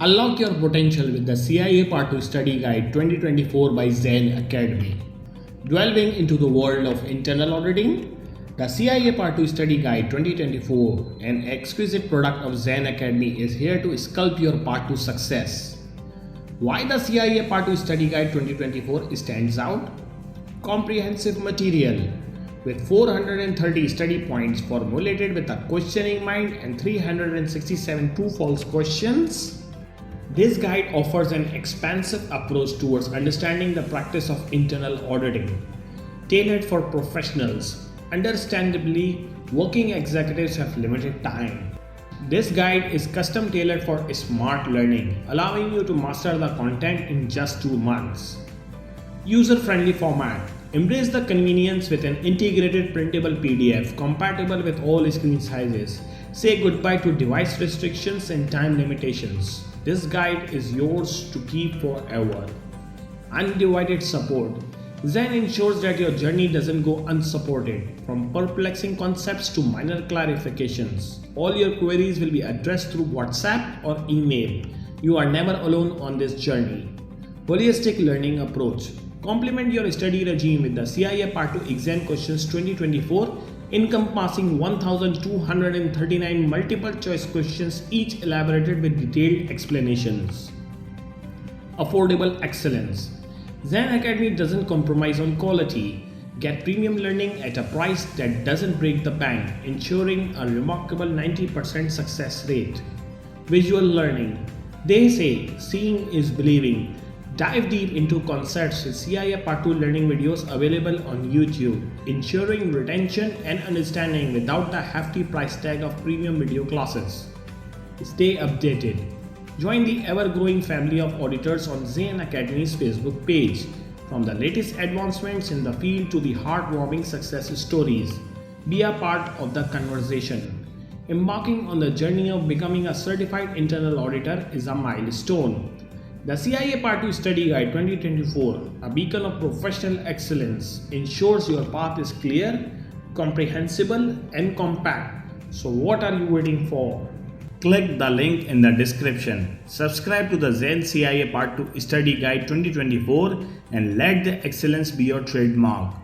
Unlock your potential with the CIA Part 2 Study Guide 2024 by Zain Academy. Delving into the world of internal auditing, the CIA Part 2 Study Guide 2024, an exquisite product of Zain Academy, is here to sculpt your Part 2 success. Why the CIA Part 2 Study Guide 2024 stands out? Comprehensive material with 430 study points formulated with a questioning mind and 367 true-false questions. This guide offers an expansive approach towards understanding the practice of internal auditing, tailored for professionals. Understandably, working executives have limited time. This guide is custom tailored for smart learning, allowing you to master the content in just 2 months. User-friendly format. Embrace the convenience with an integrated printable PDF compatible with all screen sizes. Say goodbye to device restrictions and time limitations. This guide is yours to keep forever. Undivided support. Zain ensures that your journey doesn't go unsupported. From perplexing concepts to minor clarifications, all your queries will be addressed through WhatsApp or email. You are never alone on this journey. Holistic learning approach. Complement your study regime with the CIA Part 2 Exam Questions 2024, encompassing 1,239 multiple choice questions, each elaborated with detailed explanations. Affordable excellence. Zain Academy doesn't compromise on quality. Get premium learning at a price that doesn't break the bank, ensuring a remarkable 90% success rate. Visual learning. They say seeing is believing. Dive deep into concepts with CIA Part 2 learning videos available on YouTube, ensuring retention and understanding without the hefty price tag of premium video classes. Stay updated. Join the ever-growing family of auditors on Zain Academy's Facebook page. From the latest advancements in the field to the heartwarming success stories, be a part of the conversation. Embarking on the journey of becoming a certified internal auditor is a milestone. The CIA Part 2 Study Guide 2024, a beacon of professional excellence, ensures your path is clear, comprehensible, and compact. So what are you waiting for? Click the link in the description. Subscribe to the Zain CIA Part 2 Study Guide 2024 and let the excellence be your trademark.